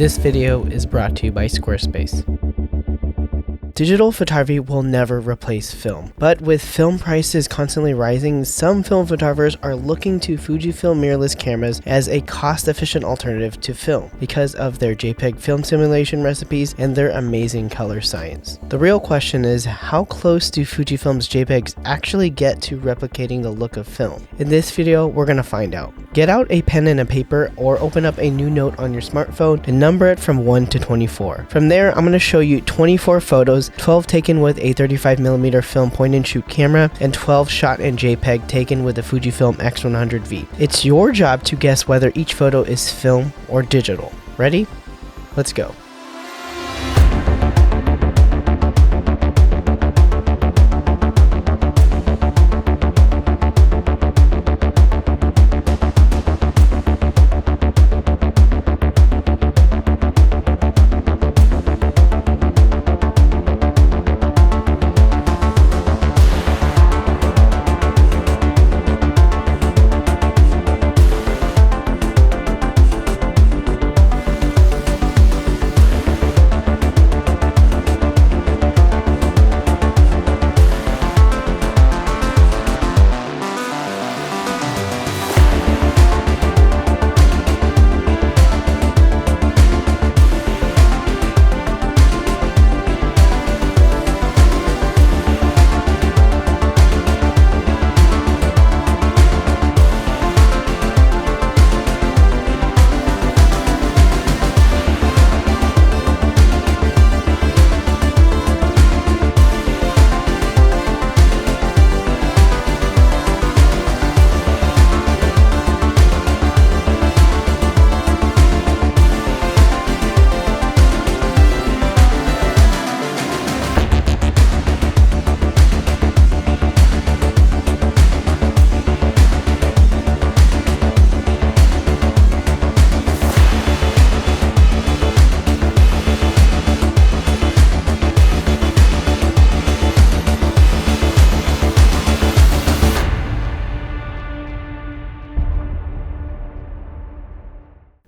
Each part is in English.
This video is brought to you by Squarespace. Digital photography will never replace film, but with film prices constantly rising, some film photographers are looking to Fujifilm mirrorless cameras as a cost-efficient alternative to film because of their JPEG film simulation recipes and their amazing color science. The real question is, how close do Fujifilm's JPEGs actually get to replicating the look of film? In this video, we're gonna find out. Get out a pen and a paper or open up a new note on your smartphone and number it from 1 to 24. From there, I'm gonna show you 24 photos, 12 taken with a 35mm film point-and-shoot camera, and 12 shot in JPEG taken with the Fujifilm X100V. It's your job to guess whether each photo is film or digital. Ready? Let's go.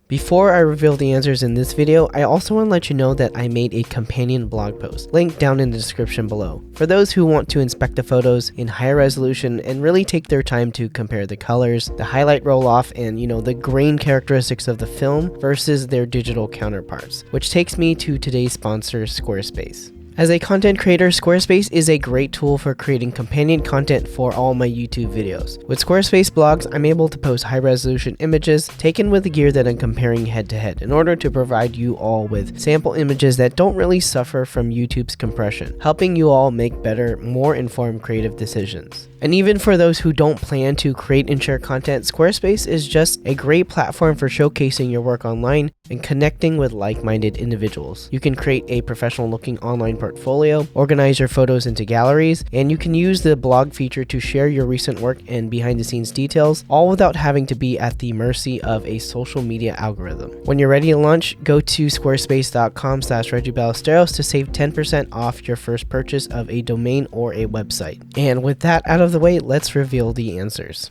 Before I reveal the answers in this video, I also want to let you know that I made a companion blog post, linked down in the description below, for those who want to inspect the photos in higher resolution and really take their time to compare the colors, the highlight roll-off, and the grain characteristics of the film versus their digital counterparts, which takes me to today's sponsor, Squarespace. As a content creator, Squarespace is a great tool for creating companion content for all my YouTube videos. With Squarespace blogs, I'm able to post high-resolution images taken with the gear that I'm comparing head-to-head in order to provide you all with sample images that don't really suffer from YouTube's compression, helping you all make better, more informed creative decisions. And even for those who don't plan to create and share content, Squarespace is just a great platform for showcasing your work online and connecting with like-minded individuals. You can create a professional-looking online portfolio, organize your photos into galleries, and you can use the blog feature to share your recent work and behind-the-scenes details, all without having to be at the mercy of a social media algorithm. When you're ready to launch, go to squarespace.com/ReggieBallesteros to save 10% off your first purchase of a domain or a website. And with that out of the way, let's reveal the answers.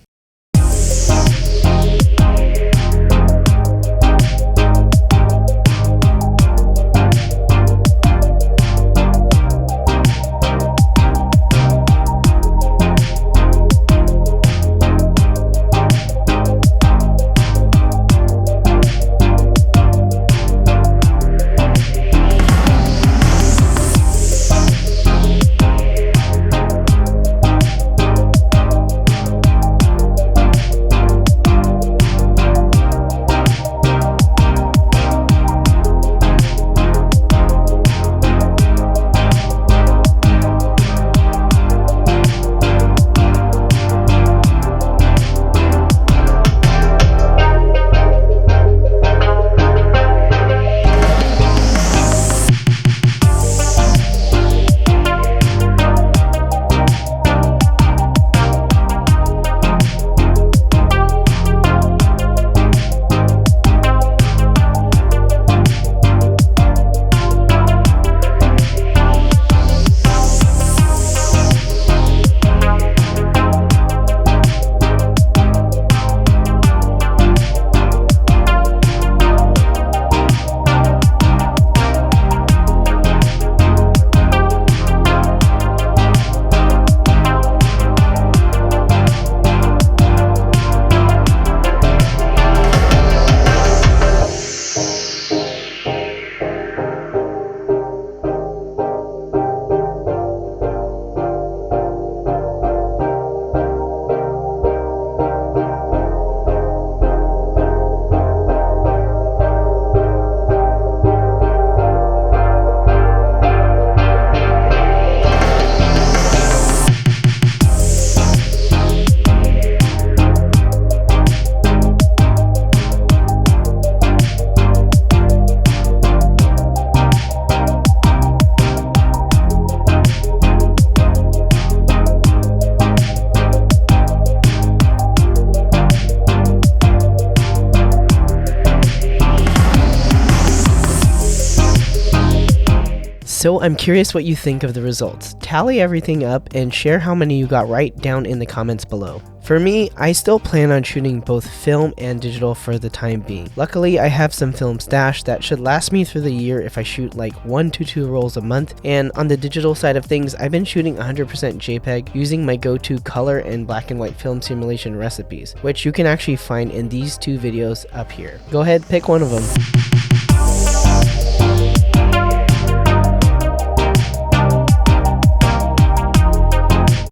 So I'm curious what you think of the results. Tally everything up and share how many you got right down in the comments below. For me, I still plan on shooting both film and digital for the time being. Luckily, I have some film stashed that should last me through the year if I shoot like 1 to 2 rolls a month, and on the digital side of things, I've been shooting 100% JPEG using my go-to color and black and white film simulation recipes, which you can actually find in these 2 videos up here. Go ahead, pick one of them.